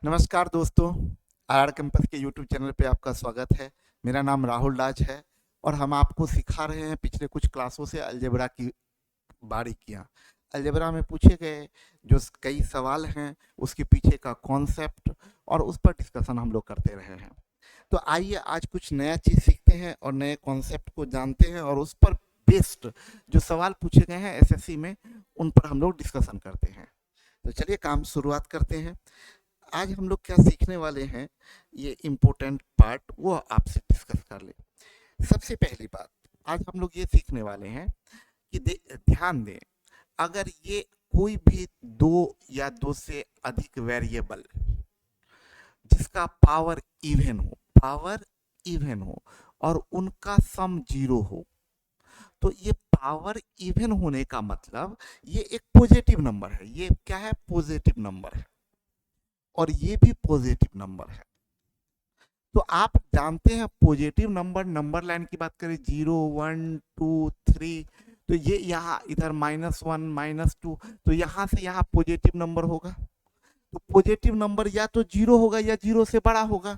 नमस्कार दोस्तों, are campus के यूट्यूब चैनल पे आपका स्वागत है। मेरा नाम राहुल राज है और हम आपको सिखा रहे हैं पिछले कुछ क्लासों से अलजेब्रा की बारीकियाँ। अलजेब्रा में पूछे गए जो कई सवाल हैं, उसके पीछे का कॉन्सेप्ट और उस पर डिस्कशन हम लोग करते रहे हैं। तो आइए आज कुछ नया चीज़ सीखते हैं और नए कॉन्सेप्ट को जानते हैं और उस पर बेस्ड जो सवाल पूछे गए हैं एसएससी में, उन पर हम लोग डिस्कशन करते हैं। तो चलिए काम शुरुआत करते हैं। आज हम लोग क्या सीखने वाले हैं, ये इम्पोर्टेंट पार्ट वो आपसे डिस्कस कर ले। सबसे पहली बात, आज हम लोग ये सीखने वाले हैं कि ध्यान दें, अगर ये कोई भी दो या दो से अधिक वेरिएबल जिसका पावर इवन हो और उनका सम जीरो हो, तो ये पावर इवन होने का मतलब ये एक पॉजिटिव नंबर है। ये क्या है? पॉजिटिव नंबर है और ये भी पॉजिटिव नंबर है। तो आप जानते हैं पॉजिटिव नंबर लाइन की बात करें, 0 1 2 3, तो ये यहाँ इधर -1 -2, तो यहाँ से यहाँ पॉजिटिव नंबर होगा। तो पॉजिटिव नंबर या तो जीरो होगा या जीरो से बड़ा होगा।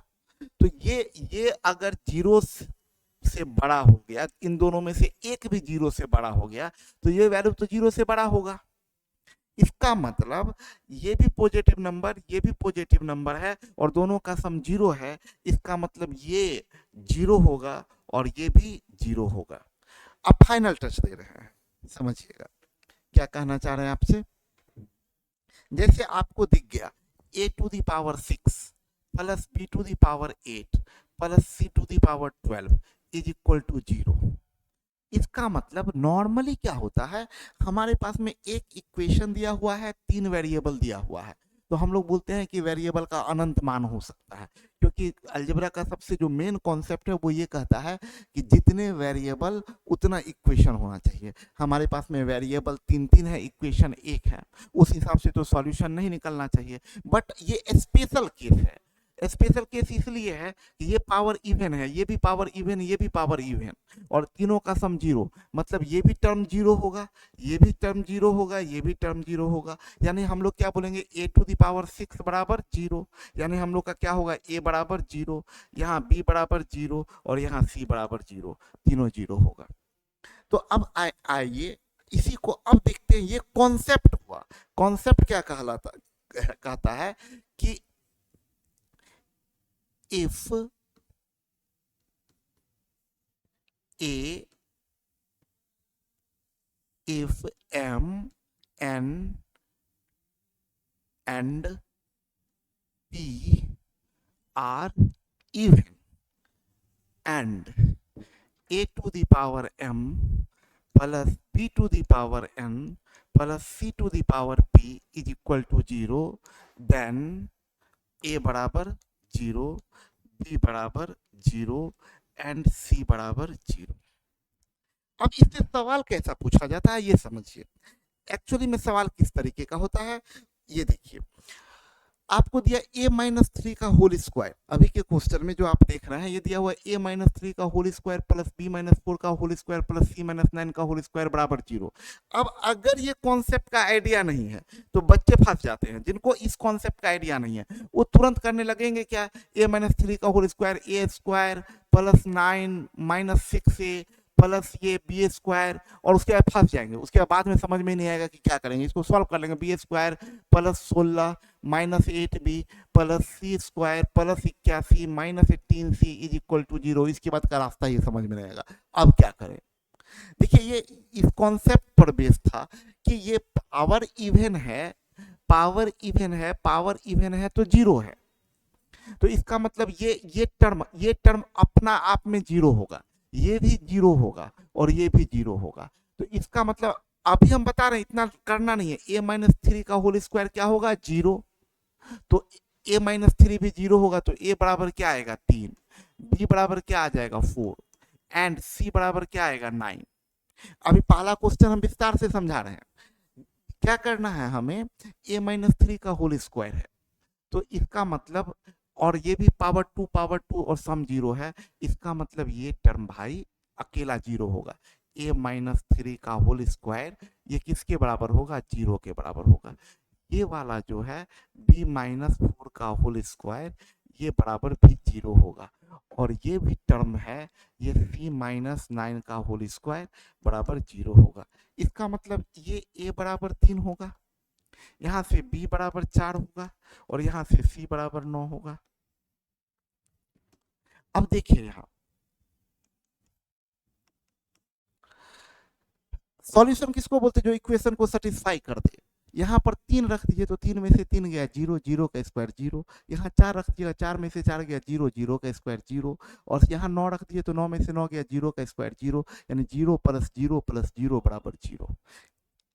तो ये अगर जीरो से बड़ा हो गया, इन दोनों में से एक भी जीरो से बड़ा हो गया, तो ये वैल्यू तो जीरो से बड़ा होगा। इसका मतलब ये भी पॉजिटिव नंबर, ये भी पॉजिटिव नंबर है और दोनों का सम जीरो है। इसका मतलब ये जीरो होगा और ये भी जीरो होगा। अब फाइनल टच दे रहे हैं, समझिएगा क्या कहना चाह रहे हैं आपसे। जैसे आपको दिख गया a⁶ plus b⁸ 8 plus c⁴ 12 is equal to 0। इसका मतलब नॉर्मली क्या होता है, हमारे पास में एक इक्वेशन दिया हुआ है, तीन वेरिएबल दिया हुआ है, तो हम लोग बोलते हैं कि वेरिएबल का अनंत मान हो सकता है, क्योंकि अलजेब्रा का सबसे जो मेन कॉन्सेप्ट है वो ये कहता है कि जितने वेरिएबल उतना इक्वेशन होना चाहिए। हमारे पास में वेरिएबल तीन तीन है, इक्वेशन एक है, उस हिसाब से तो सॉल्यूशन नहीं निकलना चाहिए। बट ये स्पेशल केस है। स्पेशल केस इसलिए है कि ये पावर इवन है, ये भी पावर इवन, ये भी पावर इवन और तीनों का सम जीरो, मतलब ये भी टर्म जीरो होगा, ये भी टर्म जीरो होगा, ये भी टर्म जीरो होगा। यानी हम लोग क्या बोलेंगे, a⁶ बराबर जीरो, यानी हम लोग का क्या होगा, a बराबर जीरो, यहाँ b बराबर जीरो और यहाँ c बराबर जीरो, तीनों जीरो होगा। तो अब आइए इसी को अब देखते हैं, ये कॉन्सेप्ट हुआ। कॉन्सेप्ट क्या कहता है कि if a if m n and p are even and a⁴m plus b⁴n plus c⁴p is equal to 0, then a बराबर 0, b बराबर 0 एंड c बराबर 0। अब इससे सवाल कैसा पूछा जाता है ये समझिए। एक्चुअली में सवाल किस तरीके का होता है, ये देखिए। आपको दिया a-3 का होल स्क्वायर, अभी के क्वेश्चन में जो आप देख रहे हैं ये दिया हुआ है a-3 का होल स्क्वायर प्लस b-4 का होल स्क्वायर प्लस c-9 का होल स्क्वायर बराबर 0। अब अगर ये कॉन्सेप्ट का आइडिया नहीं है तो बच्चे फंस जाते हैं। जिनको इस कॉन्सेप्ट का आइडिया नहीं है वो तुरंत करने लगेंगे क्या, a-3 का whole square a square plus 9 - 6a plus ये बी स्क्वायर, और उसके बाद फंस जाएंगे। उसके बाद में समझ में नहीं आएगा कि क्या करेंगे, इसको सॉल्व कर लेंगे। B square plus 16 -8b plus C square plus 81 -18c is equal to 0। इसके बाद का रास्ता ही समझ में नहीं आएगा। अब क्या करें, देखिए ये इस कॉन्सेप्ट पर बेस था कि ये पावर इवन है, पावर इवन है, पावर इवन है तो जीरो है। तो इसका मतलब ये टर्म अपना आप में जीरो होगा, ये भी जीरो होगा और ये भी जीरो होगा। तो इसका मतलब अभी हम बता रहे हैं, इतना करना नहीं है। a-3 का होल स्क्वायर क्या होगा, जीरो, तो a-3 भी जीरो होगा, तो a बराबर क्या आएगा 3, b बराबर क्या आ जाएगा 4 एंड c बराबर क्या आएगा 9। अभी पहला क्वेश्चन हम विस्तार से समझा रहे हैं। क्या करना है हमें, a-3 का होल स्क्वायर है, तो इसका मतलब, और ये भी पावर टू और सम जीरो है, इसका मतलब ये टर्म भाई अकेला जीरो होगा। a-3 का होल स्क्वायर ये किसके बराबर होगा, जीरो के बराबर होगा। ये वाला जो है b-4 का होल स्क्वायर ये बराबर भी 0 होगा। और ये भी टर्म है, ये c माइनस 9 का होल स्क्वायर बराबर 0 होगा। इसका मतलब ये a बराबर 3 होगा, यहाँ से b बराबर 4 होगा और यहाँ से c बराबर 9 होगा। अब देखिए यहाँ सॉल्यूशन किसको बोलते हैं, जो इक्वेशन को सेटिस्फाई कर दे। यहाँ पर 3 रख दीजिए तो 3 में से 3 गया 0, 0 का स्क्वायर 0। यहाँ 4 रख दिया, 4 में से 4 गया 0, 0 का स्क्वायर 0। और यहाँ 9 रख दिए तो 9 में से 9 गया 0 का स्क्वायर 0, यानी 0 प्लस 0 प्लस 0 बराबर 0।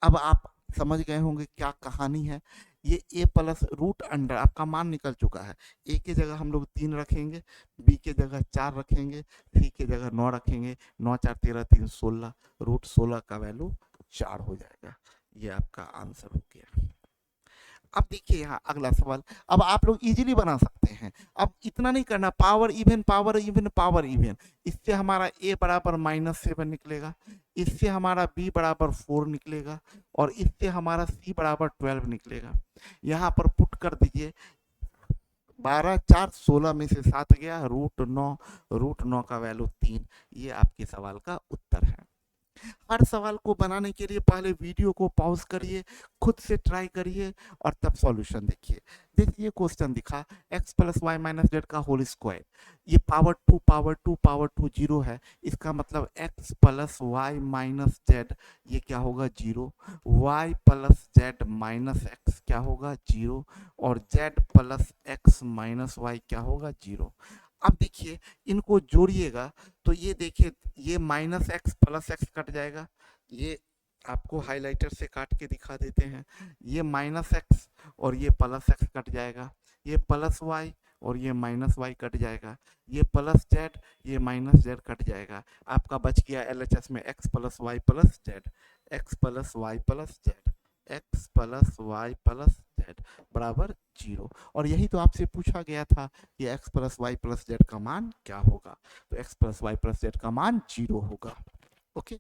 अब आप समझ गए होंगे क्या कहानी है। ये a प्लस रूट अंडर आपका मान निकल चुका है। a की जगह हम लोग 3 रखेंगे, b की जगह 4 रखेंगे, c की जगह 9 रखेंगे। 9 4 13 3 16, रूट 16 का वैल्यू 4 हो जाएगा। ये आपका आंसर हो गया। अब देखिए यहाँ अगला सवाल, अब आप लोग इजीली बना सकते हैं। अब इतना नहीं करना, power even power even power even. इससे हमारा a बराबर -7 निकलेगा, इससे हमारा b बराबर 4 निकलेगा और इससे हमारा c बराबर 12 निकलेगा। यहाँ पर पुट कर दीजिए, 12 4 16 में से 7 गया रूट 9 का वैल्यू 3। ये आपके सवाल का उत्तर है। हर सवाल को बनाने के लिए पहले वीडियो को पॉज करिए, खुद से ट्राई करिए और तब सॉल्यूशन देखिए। देखिए क्वेश्चन दिखा x plus Y minus Z का होल स्क्वायर, ये पावर 2 पावर 2 पावर 2 0 है। इसका मतलब x plus Y minus Z ये क्या होगा 0, y plus Z minus X क्या होगा 0 और z plus X minus Y क्या होगा 0। अब देखिए इनको जोड़िएगा तो ये देखिए ये minus x plus x cut जाएगा। ये आपको हाइलाइटर से काट के दिखा देते हैं। ये माइनस एक्स और ये प्लस एक्स कट जाएगा। ये प्लस वाई और ये माइनस वाई कट जाएगा। ये प्लस जेड ये माइनस जेड कट जाएगा। आपका बच गया एलएचएस में X plus Y plus Z, X plus Y plus Z, X plus Y plus Z बराबर 0। और यही तो आपसे पूछा गया था कि X plus Y plus Z का मान क्या होगा, तो X plus Y plus Z का मान 0 होगा। ओके,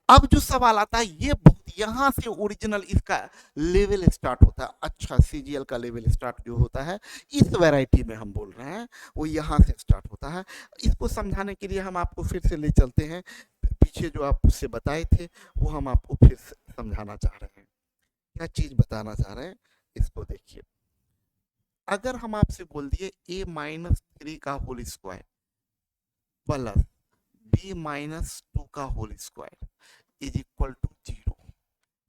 अब जो सवाल आता है ये बहुत यहाँ से ओरिजिनल इसका लेवल स्टार्ट होता है। अच्छा, सीजीएल का लेवल स्टार्ट जो होता है इस वैरायटी में हम बोल रहे हैं वो यहाँ से स्टार्ट होता है। इसको समझाने के लिए हम आपको फिर से ले चलते हैं, पीछे जो आप उससे बताए थे वो हम आपको फिर समझाना चाह रहे हैं। क्या चीज बताना चाह रहे हैं इसको देखिए। अगर हम आपसे बोल दिए a माइनस 3 का whole square plus b minus 2 का whole square is equal to 0,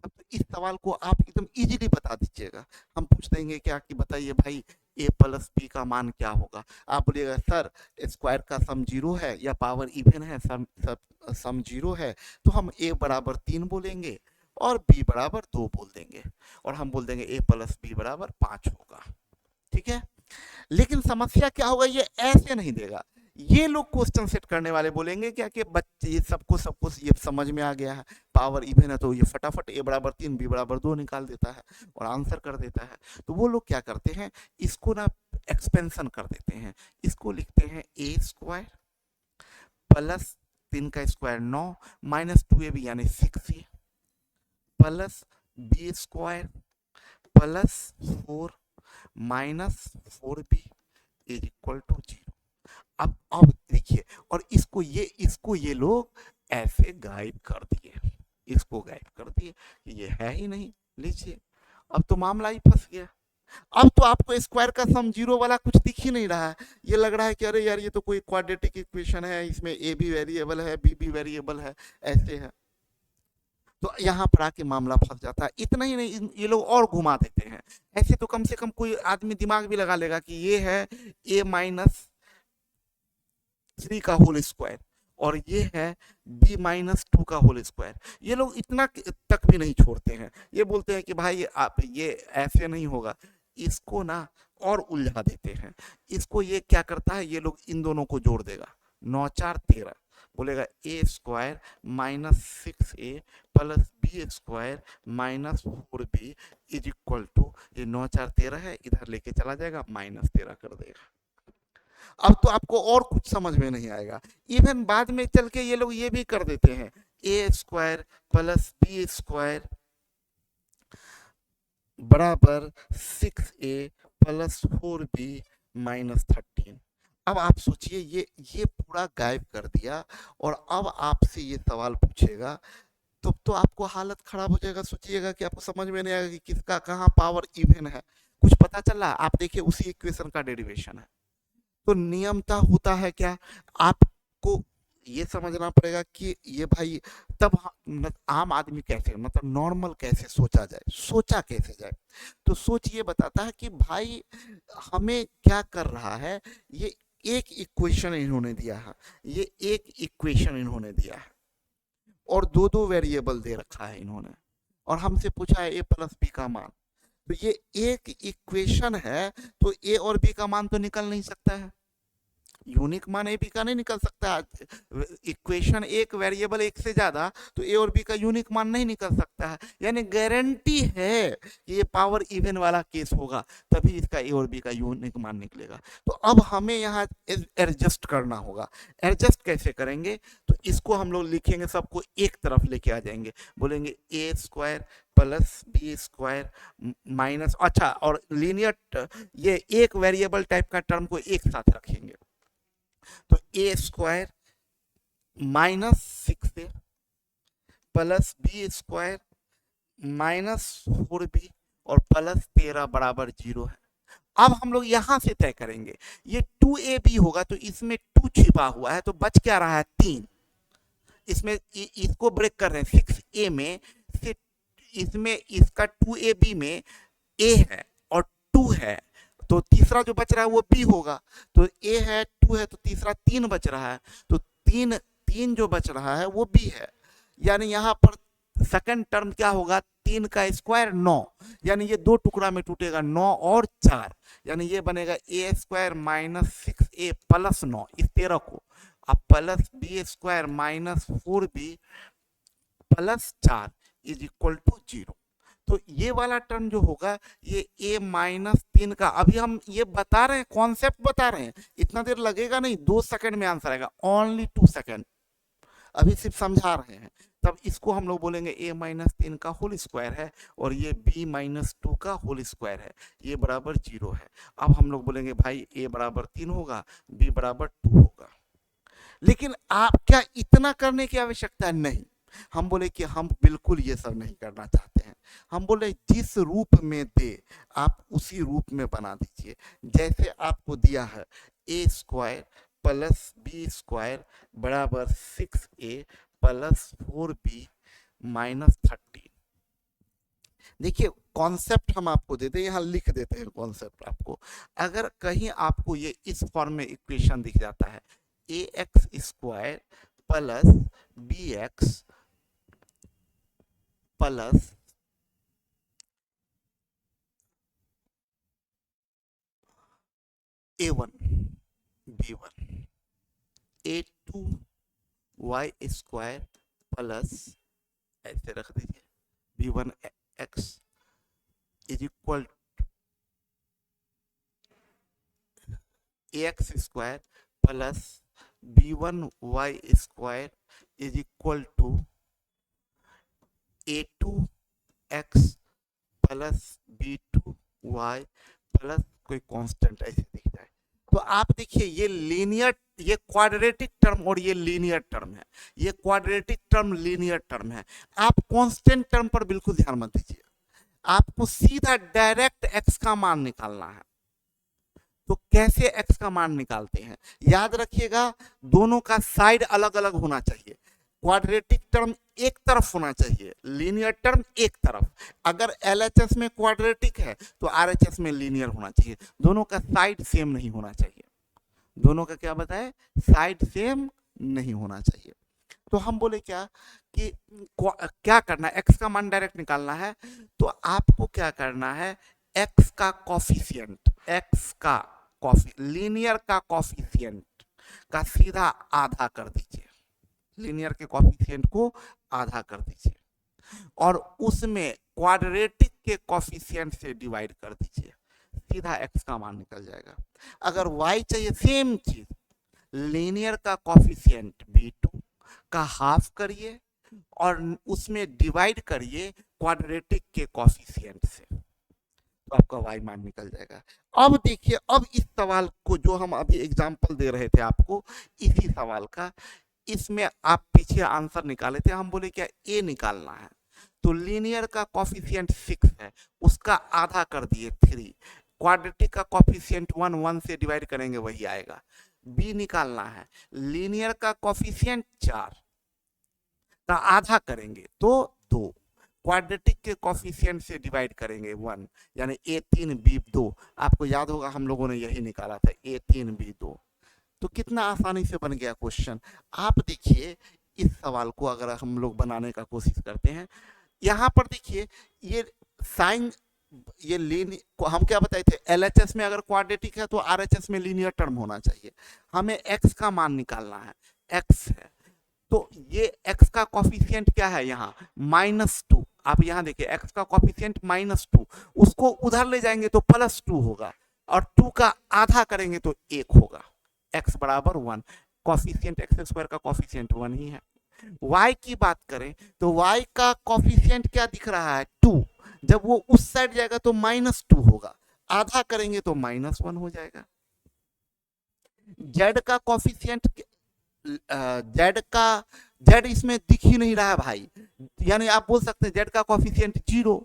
अब तो इस सवाल को आप एकदम इजीली बता दीजिएगा। हम पूछ देंगे क्या कि बताइए भाई a प्लस b का मान क्या होगा। आप बोलिएगा सर स्क्वायर का सम 0 है या पावर इवन है, सम 0 है, तो हम a बराबर 3 बोलेंगे और b बराबर 2 बोल देंगे और हम बोल देंगे a प्लस b बराबर 5 होगा। ठीक है, लेकिन समस्या क्या होगा, ये ऐसे नहीं देगा। ये लोग क्वेश्चन सेट करने वाले बोलेंगे क्या कि बच्चे ये सबको ये समझ में आ गया है, पावर इवन है तो ये फटाफट a बराबर 3 b बराबर 2 निकाल देता है और आंसर कर देता है। तो वो लोग क्या करते हैं, इसको ना एक्सपेंशन कर देते हैं। इसको लिखते हैं a स्क्वायर प्लस 3 का स्क्वायर 9 माइनस 2ab यानी 6a plus b square plus 4 minus 4b is equal to 0। अब देखिए, और इसको ये लोग ऐसे गायब कर दिए, इसको गायब कर दिए कि ये है ही नहीं। लीजिए, अब तो मामला ही फंस गया। अब तो आपको स्क्वायर का सम 0 वाला कुछ दिख ही नहीं रहा है। ये लग रहा है कि अरे यार ये तो कोई क्वाड्रेटिक इक्वेशन है, इसमें a भी वेरिएबल है b भी वेरिएबल है, ऐसे है। तो यहाँ पर आके मामला फंस जाता है। इतना ही नहीं, ये लोग और घुमा देते हैं। ऐसे तो कम से कम कोई आदमी दिमाग भी लगा लेगा कि ये है a माइनस 3 का होल स्क्वायर और ये है b माइनस 2 का होल स्क्वायर। ये लोग इतना तक भी नहीं छोड़ते हैं। ये बोलते हैं कि भाई आप ये ऐसे नहीं होगा, इसको ना और उलझा देते हैं। इसको ये क्या करता है, ये लोग इन दोनों को जोड़ देगा, 9 4 13 बोलेगा a square minus 6a plus b square minus 4b is equal to, ये 9 4 13 है, इधर लेके चला जाएगा माइनस 13 कर देगा। अब तो आपको और कुछ समझ में नहीं आएगा। इवन बाद में चल के ये लोग ये भी कर देते हैं, a square plus b square बराबर 6a प्लस 4b माइनस 13। अब आप सोचिए, ये पूरा गायब कर दिया और अब आपसे ये सवाल पूछेगा, तो आपको हालत खराब हो जाएगा। सोचिएगा कि आपको समझ में नहीं आएगा कि किसका कहाँ पावर इवन है। कुछ पता चला? आप देखिए उसी इक्वेशन का डेरिवेशन है। तो नियमता होता है क्या, आपको ये समझना पड़ेगा कि ये भाई तब आम आदमी कैसे, मतलब नॉर्मल कैसे सोचा जाए, सोचा कैसे जाए। तो सोच ये बताता है कि भाई हमें क्या कर रहा है, ये एक इक्वेशन इन्होंने दिया है, ये एक इक्वेशन इन्होंने दिया है और दो दो वेरिएबल दे रखा है इन्होंने, और हमसे पूछा है ए प्लस बी का मान। तो ये एक इक्वेशन है, तो ए और बी का मान तो निकल नहीं सकता है, यूनिक मान ए बी का नहीं निकल सकता। इक्वेशन एक वेरिएबल एक से ज्यादा, तो ए और बी का यूनिक मान नहीं निकल सकता है। यानी गारंटी है कि ये पावर इवन वाला केस होगा, तभी इसका ए और बी का यूनिक मान निकलेगा। तो अब हमें यहाँ एडजस्ट करना होगा। एडजस्ट कैसे करेंगे? तो इसको हम लोग लिखेंगे, सबको एक तरफ लेके आ जाएंगे, बोलेंगे A square plus B square minus, अच्छा, और लीनियर ये एक वेरिएबल टाइप का टर्म को एक साथ रखेंगे। तो A square minus 6a plus B square minus 4b और प्लस 13 बराबर 0 है। अब हम लोग यहां से तय करेंगे, ये 2ab होगा तो इसमें 2 छिपा हुआ है, तो बच क्या रहा है 3। इसमें इसको ब्रेक कर रहे हैं 6a में से, इसमें इसका 2ab में a है और 2 है, तो तीसरा जो बच रहा है वो b होगा। तो a है 2 है तो तीसरा 3 बच रहा है, तो 3 जो बच रहा है वो b है। यानी यहाँ पर सेकंड टर्म क्या होगा, 3 का स्क्वायर 9, यानी ये दो टुकड़ा में टूटेगा, 9 और 4, यानी ये बनेगा ए स्क्वायर माइनस 6a प्लस 9, इस 13 को अब plus B square minus 4b plus 4 is equal to 0। तो ये वाला टर्म जो होगा ये a माइनस 3 का, अभी हम ये बता रहे हैं, कॉन्सेप्ट बता रहे हैं, इतना देर लगेगा नहीं, 2 सेकंड में आंसर आएगा, ओनली 2 सेकंड, अभी सिर्फ समझा रहे हैं। तब इसको हम लोग बोलेंगे a माइनस 3 का होल स्क्वायर है और ये b माइनस 2 का होल स्क्वायर है, ये बराबर 0 है। अब हम लोग बोलेंगे भाई a बराबर 3 होगा, b बराबर 2 होगा। लेकिन आप क्या इतना करने की आवश्यकता नहीं, हम बोले कि हम बिल्कुल ये सब नहीं करना चाहते हैं। हम बोले जिस रूप में दे आप उसी रूप में बना दीजिए। जैसे आपको दिया है ए स्क्वायर प्लस बी स्क्वायर बराबर 6a प्लस 4b माइनस 13। देखिए कॉन्सेप्ट हम आपको देते हैं, यहाँ लिख देते हैं कॉन्सेप्ट आपको। अगर कहीं आपको ये इस फॉर्म में इक्वेशन दिख जाता है, A X square plus B X plus a1 b1 a2 y square plus, ऐसे रख दीजिए, b1 x is equal ax square plus b1 y square is equal to a2 x plus b2 y plus कोई constant ऐसे दिख जाए। तो आप देखिए ये लीनियर, ये क्वाड्रेटिक टर्म और ये लीनियर टर्म है, ये क्वाड्रेटिक टर्म लीनियर टर्म है। आप कांस्टेंट टर्म पर बिल्कुल ध्यान मत दीजिए, आपको सीधा डायरेक्ट x का मान निकालना है। तो कैसे x का मान निकालते हैं, याद रखिएगा दोनों का साइड अलग अलग होना चाहिए। क्वाड्रेटिक टर्म एक तरफ होना चाहिए, लीनियर टर्म एक तरफ। अगर LHS में क्वाड्रेटिक है तो RHS में लीनियर होना चाहिए, दोनों का साइड सेम नहीं होना चाहिए। दोनों का क्या बताए, साइड सेम नहीं होना चाहिए। तो हम बोले क्या कि क्या करना है, x का मान डायरेक्ट निकालना है, तो आपको क्या करना है, x का कॉफिशिएंट, x का लीनियर का कॉफिशिएंट का सीधा आधा कर दीजिए, लीनियर के कॉफिशिएंट को आधा कर दीजिए और उसमें क्वाड्रेटिक के कॉफिशिएंट से डिवाइड कर दीजिए, सीधा x का मान निकल जाएगा। अगर y चाहिए सेम चीज, लीनियर का कॉफिशिएंट b2 का हाफ करिए और उसमें डिवाइड करिए क्वाड्रेटिक के कॉफिशिएंट से। तो आपका वाई मान निकल जाएगा। अब देखिए, अब इस सवाल को जो हम अभी एग्जाम्पल दे रहे थे आपको, इसी सवाल का, इसमें आप पीछे आंसर निकाले थे, हम बोले क्या ए निकालना है, तो लीनियर का कॉफिशिएंट 6 है, उसका आधा कर दिए 3, क्वाड्रेटिक का कॉफिशिएंट 1, 1 से डिवाइड करेंगे वही आएगा। बी निकालना है, लीनियर का कॉफिशिएंट 4 का आधा करेंगे तो 2, क्वाड्रेटिक के कॉफिशिएंट से डिवाइड करेंगे 1, यानी ए 3 बी 2। आपको याद होगा हम लोगों ने यही निकाला था, ए 3 बी 2। तो कितना आसानी से बन गया क्वेश्चन। आप देखिए इस सवाल को अगर हम लोग बनाने का कोशिश करते हैं, यहाँ पर देखिए ये साइन, ये लीनियर को हम क्या बताए थे, एलएचएस में अगर क्वाड्रेटिक है तो आरएचएस में लीनियर टर्म होना चाहिए। हमें एक्स का मान निकालना है, एक्स है, तो ये x का कॉफिशिएंट क्या है यहाँ, -2। आप यहाँ देखिए x का कॉफिशिएंट -2, उसको उधर ले जाएंगे तो +2 होगा, और 2 का आधा करेंगे तो 1 होगा, x बराबर 1। कॉफिशिएंट एक्स स्क्वायर का कॉफिशिएंट 1 ही है। y की बात करें तो y का कॉफिशिएंट क्या दिख रहा है, 2। जब वो उस साइड जाएगा तो -2 होगा, आधा करेंगे तो -1 हो जाएगा। z का कॉफिशिएंट, जेड का, जेड इसमें दिख ही नहीं रहा है भाई, यानी आप बोल सकते हैं जेड का कॉफिशिएंट 0,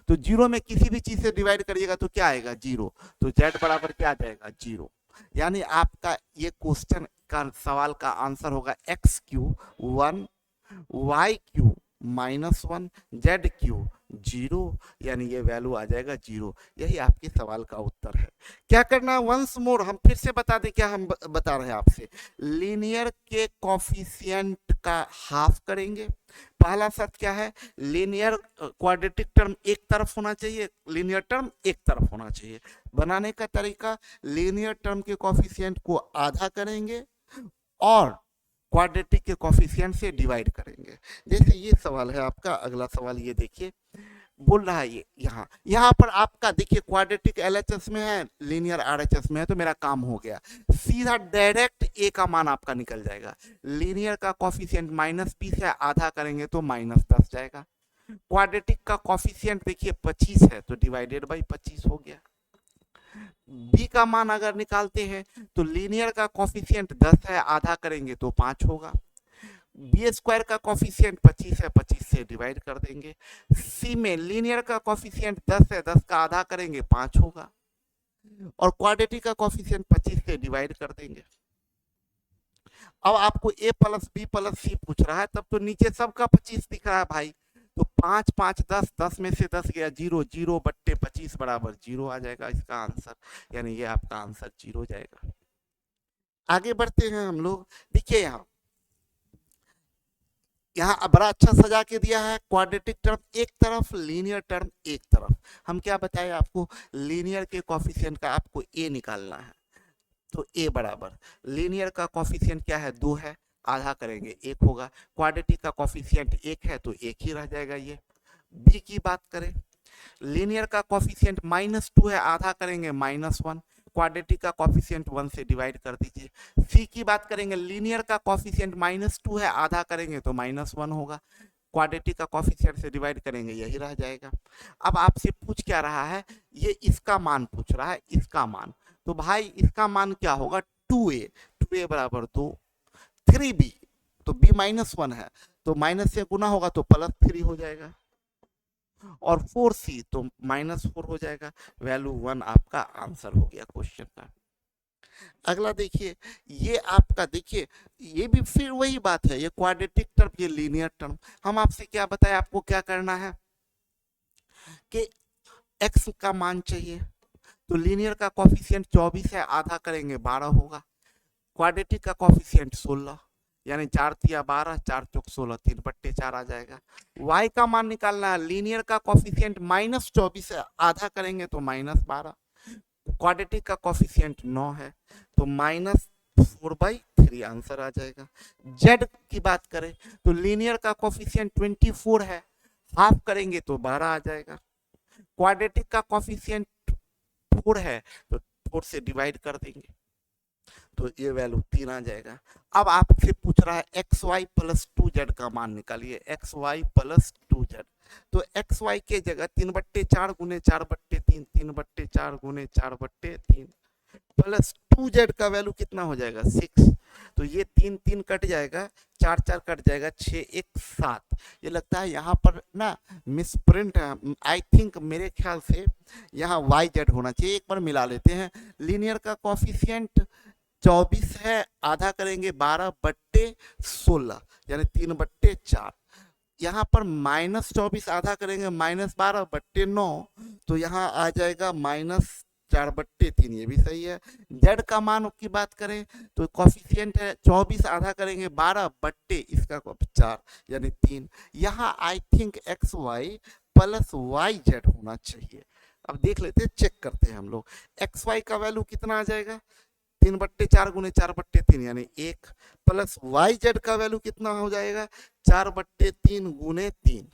तो 0 में किसी भी चीज से डिवाइड करिएगा तो क्या आएगा, 0, तो जेड बराबर क्या आ जाएगा, 0। यानी आपका ये क्वेश्चन का सवाल का आंसर होगा x³ 1, y³ -1, z³ 0, यानी ये वैल्यू आ जाएगा 0। यही आपके सवाल का उत्तर है। क्या करना, वंस मोर हम फिर से बता दें, क्या हम बता रहे हैं आपसे, लीनियर के कॉफिशिएंट का हाफ करेंगे। पहला शर्त क्या है, लीनियर क्वाड्रेटिक टर्म एक तरफ होना चाहिए, लीनियर टर्म एक तरफ होना चाहिए। बनाने का तरीका, लीनियर टर्म के कॉफिशिएंट को आधा करेंगे और क्वाड्रेटिक के कॉफिशिएंट से डिवाइड करेंगे। जैसे ये सवाल है आपका, अगला सवाल ये देखिए, बोल रहा है ये यहाँ पर आपका देखिए क्वाड्रेटिक एलएचएस में है, लीनियर आरएचएस में है, तो मेरा काम हो गया, सीधा डायरेक्ट ए का मान आपका निकल जाएगा। लीनियर का कॉफिशिएंट -20 है, आधा करेंगे तो -10 जाएगा। क्वाड्रेटिक का कॉफिशिएंट देखिए 25 है, तो डिवाइडेड बाई 25 हो गया। बी का मान अगर निकालते हैं तो लीनियर का कॉफिशिएंट 10 है, आधा करेंगे तो 5 होगा। बी स्क्वायर का कॉफिशिएंट 25 है, 25 से डिवाइड कर देंगे। सी में लीनियर का कॉफिशिएंट 10 है, 10 का आधा करेंगे 5 होगा, और क्वाड्रेटिक का कॉफिशिएंट 25 से डिवाइड कर देंगे। अब आपको a + b + c पूछ रहा है, तब तो नीचे सबका 25 दिख रहा है भाई, तो 5 5 10, 10 में से 10 गया 0, 0 बट्टे 25 बराबर 0 आ जाएगा इसका आंसर, यानी ये आपका आंसर 0 जाएगा। आगे बढ़ते हैं हम लोग, देखिए यहाँ बड़ा अच्छा सजा के दिया है, क्वाड्रेटिक टर्म एक तरफ, लीनियर टर्म एक तरफ। हम क्या बताए आपको, लीनियर के कॉफिशिएंट का आपको ए निकालना है, तो ए बराबर, लीनियर का कॉफिशिएंट क्या है, 2 है, आधा करेंगे 1 होगा। क्वाड्रेटिक का कॉफिशिएंट 1 है, तो 1 ही रह जाएगा ये। बी की बात करें, लीनियर का कॉफिशिएंट -2 है, आधा करेंगे -1, क्वाड्रेटिक का कॉफिशिएंट 1 से डिवाइड कर दीजिए। सी की बात करेंगे, लीनियर का कॉफिशिएंट -2 है, आधा करेंगे तो -1 होगा, क्वाड्रेटिक का कॉफिशिएंट से डिवाइड करेंगे यही रह जाएगा। अब आपसे पूछ क्या रहा है, ये इसका मान पूछ रहा है, इसका मान, तो भाई इसका मान क्या होगा, 2a, 2a बराबर 2, 3b, तो b -1 है, तो माइनस से गुना होगा तो +3 हो जाएगा, और 4c तो -4 हो जाएगा। वैल्यू 1 आपका आंसर हो गया क्वेश्चन का। अगला देखिए, ये आपका देखिए, ये भी फिर वही बात है, ये क्वाड्रेटिक टर्म, ये लीनियर टर्म। हम आपसे क्या बताएं, आपको क्या करना है कि x का मान चाहिए, तो लीनियर का कॉफिशिएंट 24 है, आधा करेंगे 12 होगा। क्वाड्रेटिक का कॉफिशिएंट 16, यानी 4 तिया 12, 4 चौक 16, 3 बट्टे 4 आ जाएगा। y का मान निकालना है, लीनियर का कॉफिशिएंट -24 है, आधा करेंगे तो -12, क्वाड्रेटिक का कॉफिशिएंट 9 है, तो -4/3 आंसर आ जाएगा। z की बात करें तो लीनियर का कॉफिशिएंट 24 है, हाफ करेंगे तो 12 आ जाएगा। क्वाड्रेटिक का कॉफिशिएंट 4 है, तो 4 से डिवाइड कर देंगे, तो ये वैल्यू 3 आ जाएगा। अब आपसे पूछ रहा है एक्स वाई प्लस 2z का मान निकालिए, एक्स वाई प्लस 2z। तो एक्स वाई के जगह 3/4 गुने 4/3, 3/4 गुने 4/3 प्लस 2z का वैल्यू कितना हो जाएगा 6। तो ये 3 3 कट जाएगा, 4 4 कट जाएगा, 6 1 7। ये लगता है यहाँ पर ना मिस प्रिंट है, आई थिंक मेरे ख्याल से यहाँ वाई जेड होना चाहिए। एक बार मिला लेते हैं। लीनियर का कॉफिशिएंट 24 है, आधा करेंगे 12/16 यानी 3/4। यहाँ पर -24 आधा करेंगे -12/9, तो यहाँ आ जाएगा -4/3, ये भी सही है। जेड का मान की बात करें तो कॉफिशिएंट है 24, आधा करेंगे 12/, इसका 4 यानी 3। यहाँ I think X Y plus Y Z होना चाहिए। अब देख लेते हैं, चेक करते हैं हम लोग। एक्स वाई का वैल्यू कितना आ जाएगा 3/4 गुने 4/3 यानी 1, प्लस वाई जेड का वैल्यू कितना हो जाएगा 4/3 गुने 3,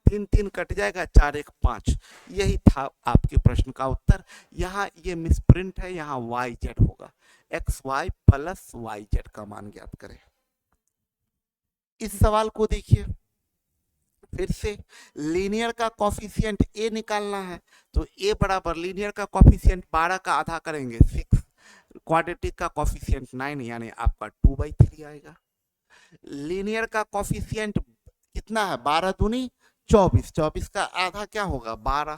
3 3 कट जाएगा, 4 1 5। यही था आपके प्रश्न का उत्तर। यहाँ ये मिसप्रिंट है, यहाँ वाई जेड होगा। X Y plus Y Z का मान ज्ञात करें। इस सवाल को देखिए फिर से। लीनियर का कॉफिशिएंट ए निकालना है, तो ए बराबर लीनियर का कॉफिशिएंट 12 का आधा करेंगे 6, क्वाड्रेटिक का कॉफिशिएंट 9 यानी आपका 2/3 आएगा। लीनियर का कॉफिशिएंट कितना है 12 दूनी 24, 24 का आधा क्या होगा 12,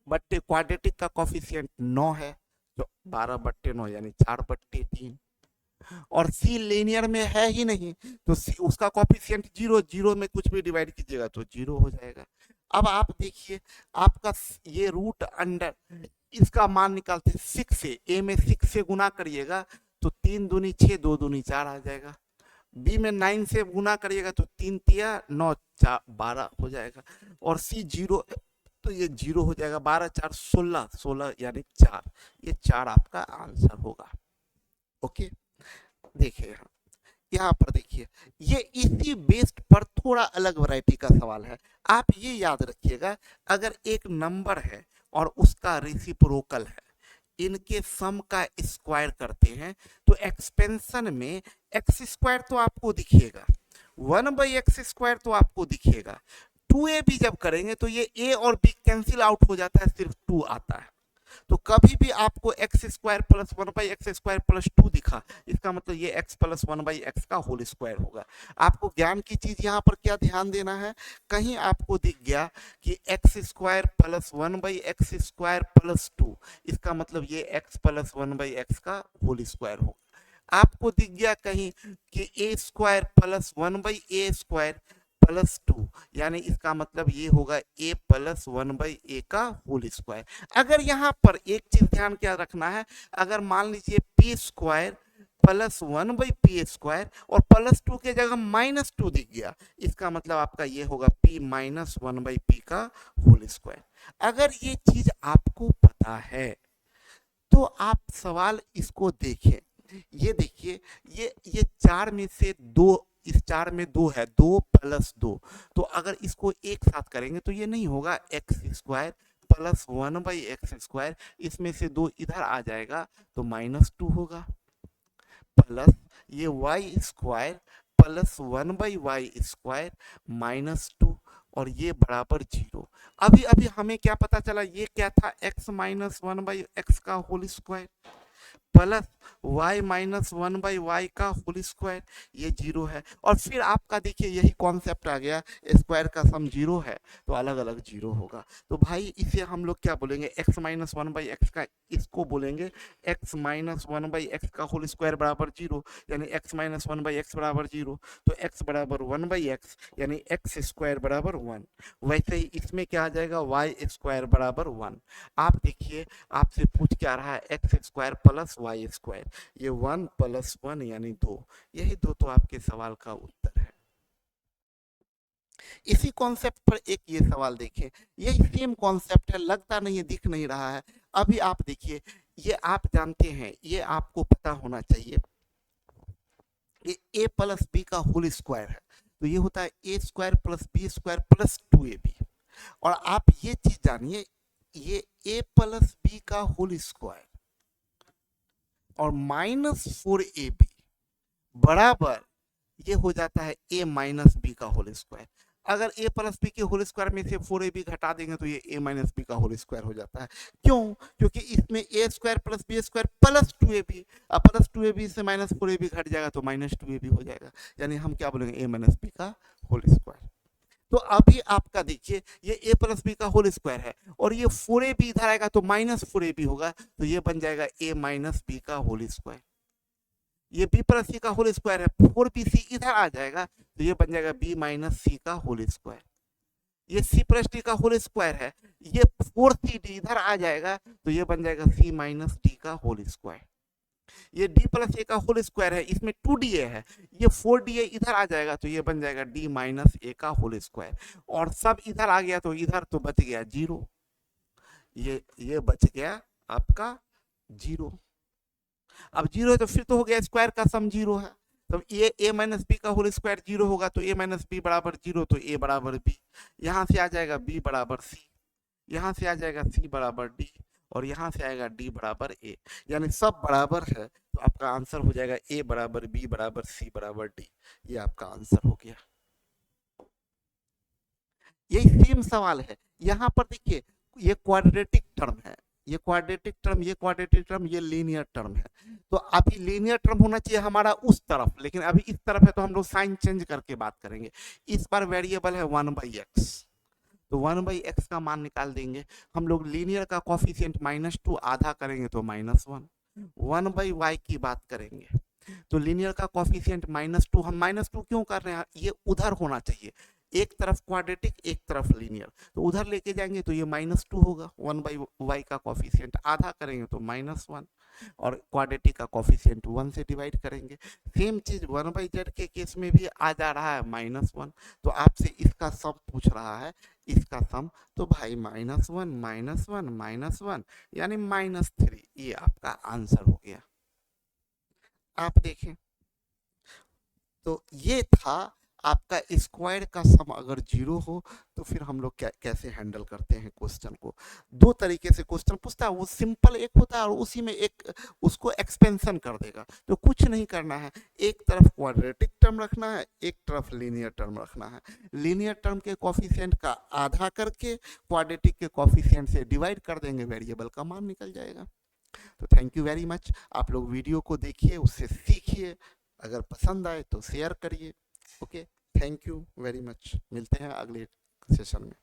बट्टे क्वाड्रेटिक का कॉफिशिएंट 9 है, तो 12/9 यानी 4/3। और सी लीनियर में है ही नहीं, तो सी उसका कॉफिशिएंट 0, 0 में कुछ भी डिवाइड कीजिएगा तो 0 हो जाएगा। अब आप देखिए आपका ये रूट अंडर, इसका मान निकालते 6 से, ए में 6 से गुना करिएगा तो 3 दूनी 6, 2 दूनी 4 आ जाएगा। बी में 9 से गुना करिएगा तो 3 तिया 9, 4 12 हो जाएगा। और सी 0, तो ये 0 हो जाएगा, 12 4 16, 16 यानी 4। ये 4 आपका आंसर होगा। ओके, देखिए यहाँ पर देखिए, ये इसी बेस्ड पर थोड़ा अलग वैरायटी का सवाल है। आप ये याद रखिएगा, अगर एक नंबर है और उसका रेसिप्रोकल है, इनके सम का स्क्वायर करते हैं तो एक्सपेंशन में एक्स स्क्वायर तो आपको दिखेगा, 1/x² तो आपको दिखेगा। 2ab जब करेंगे तो ये a और b कैंसिल आउट हो जाता है, सिर्फ 2 आता है। तो कभी भी आपको x² प्लस 1/x² प्लस 2 दिखा, इसका मतलब ये x प्लस 1/x का होल स्क्वायर होगा। आपको ज्ञान की चीज यहाँ पर क्या ध्यान देना है, कहीं आपको दिख गया कि x² प्लस 1/x² प्लस 2, इसका मतलब ये x प्लस 1/x का होल स्क्वायर होगा। आपको दिख गया कहीं कि a² प्लस 1/a² प्लस 2, यानी इसका मतलब ये होगा a प्लस 1/a का होल स्क्वायर। अगर यहाँ पर एक चीज ध्यान क्या रखना है, अगर मान लीजिए p² प्लस 1/p² और प्लस 2 के जगह -2 दिख गया, इसका मतलब आपका ये होगा p माइनस 1/p का होल स्क्वायर। अगर ये चीज आपको पता है तो आप सवाल इसको देखें। ये देखिए, ये 4 में से 2, इस 4 में 2 है, 2 प्लस 2, तो अगर इसको एक साथ करेंगे तो ये नहीं होगा x² प्लस 1/x², इसमें से 2 इधर आ जाएगा तो -2 होगा, प्लस ये y² प्लस 1/y² -2 और ये बराबर 0। अभी अभी हमें क्या पता चला, ये क्या था x माइनस 1/x का whole square plus y minus 1/y का होल स्क्वायर, ये 0 है। और फिर आपका देखिए यही कॉन्सेप्ट आ गया, स्क्वायर का सम 0 है तो अलग अलग 0 होगा। तो भाई इसे हम लोग क्या बोलेंगे, x माइनस 1/x का, इसको बोलेंगे x माइनस 1/x का होल स्क्वायर बराबर 0, यानी x माइनस 1/x बराबर 0। तो x बराबर 1/x यानी x² बराबर 1। वैसे ही इसमें क्या आ जाएगा, y² बराबर 1। आप देखिए आपसे पूछ क्या रहा है, x² प्लस y², ये 1 प्लस 1 यानी 2। यही 2 तो आपके सवाल का उत्तर है। इसी कॉन्सेप्ट पर एक ये सवाल देखें, यही सेम कॉन्सेप्ट है, लगता नहीं है, दिख नहीं रहा है। अभी आप देखिए, ये आप जानते हैं, ये आपको पता होना चाहिए, ये a प्लस बी का होल स्क्वायर है, तो ये होता है a² plus b² plus 2ab। और आप ये चीज जानिए, ये a प्लस बी का होल स्क्वायर, और -4ab बराबर ये हो जाता है a माइनस बी का होल स्क्वायर। अगर a प्लस बी के होल स्क्वायर में से 4ab घटा देंगे तो ये a माइनस बी का होल स्क्वायर हो जाता है। क्यों? क्योंकि इसमें a square plus B square plus 2ab, अब प्लस 2ab से माइनस 4ab घट जाएगा तो माइनस 2ab हो जाएगा, यानी हम क्या बोलेंगे a माइनस बी का होल स्क्वायर। तो अभी आपका देखिए ये a प्लस बी का होल स्क्वायर है और ये 4ab इधर आएगा तो माइनस 4ab होगा, तो ये बन जाएगा a माइनस बी का होल स्क्वायर। ये b प्लस सी का होल स्क्वायर है, 4bc इधर आ जाएगा तो ये बन जाएगा b माइनस सी का होल स्क्वायर। ये c प्लस डी का होल स्क्वायर है, ये 4cd इधर आ जाएगा तो ये बन जाएगा c माइनस डी का होल स्क्वायर। ये d प्लस ए का होल स्क्वायर है, इसमें 2da है, ये 4da इधर आ जाएगा तो ये बन जाएगा d माइनस ए का होल स्क्वायर। और सब इधर आ गया तो इधर तो बच गया 0, ये बच गया आपका 0। अब 0 है तो फिर तो हो गया स्क्वायर का सम 0 है, तो ये a माइनस बी का होल स्क्वायर 0 होगा तो a माइनस बी बराबर 0, तो a बराबर b, यहाँ से आ जाएगा b बराबर c, यहाँ से आ जाएगा c बराबर d, और यहाँ से आएगा d बराबर a, यानी सब बराबर है तो आपका आंसर हो जाएगा a बराबर b बराबर c बराबर d। ये आपका आंसर हो गया। यही सेम सवाल है यहाँ पर, देखिए ये क्वाड्रेटिक टर्म है, ये क्वाड्रेटिक टर्म, ये क्वाड्रेटिक टर्म, ये लीनियर टर्म है। तो अभी लीनियर टर्म होना चाहिए हमारा उस तरफ, लेकिन अभी इस तरफ है तो हम लोग साइन चेंज करके बात करेंगे। इस बार वेरिएबल है 1/x, तो 1/x का मान निकाल देंगे हम लोग। लीनियर का कॉफिशिएंट -2 आधा करेंगे तो -1, 1/y की बात करेंगे तो लीनियर का कॉफिशिएंट -2, हम -2 क्यों कर रहे हैं, ये उधर होना चाहिए, एक तरफ क्वाड्रेटिक एक तरफ लीनियर, तो उधर लेके जाएंगे तो ये -2 होगा। 1/y का कॉफिशिएंट आधा करेंगे तो -1, और क्वाड्रेटिक का कॉफिशिएंट 1 से डिवाइड करेंगे। सेम चीज 1/z के केस में भी आ जा रहा है -1, तो आपसे इसका सम पूछ रहा है, इसका सम, तो भाई -1 -1 यानी -3, ये आपका आंसर हो गया। आप देखें तो ये था आपका स्क्वायर का सम अगर 0 हो तो फिर हम लोग कैसे हैंडल करते हैं क्वेश्चन को। दो तरीके से क्वेश्चन पूछता है, वो सिंपल एक होता है और उसी में एक उसको एक्सपेंशन कर देगा। तो कुछ नहीं करना है, एक तरफ क्वाड्रेटिक टर्म रखना है, एक तरफ लीनियर टर्म रखना है। लीनियर टर्म के कॉफिशिएंट का आधा करके क्वाड्रेटिक के कॉफिशिएंट से डिवाइड कर देंगे, वेरिएबल का मान निकल जाएगा। तो थैंक यू वेरी मच, आप लोग वीडियो को देखिए, उससे सीखिए, अगर पसंद आए तो शेयर करिए। Okay, thank you very much, मिलते हैं अगले सेशन में।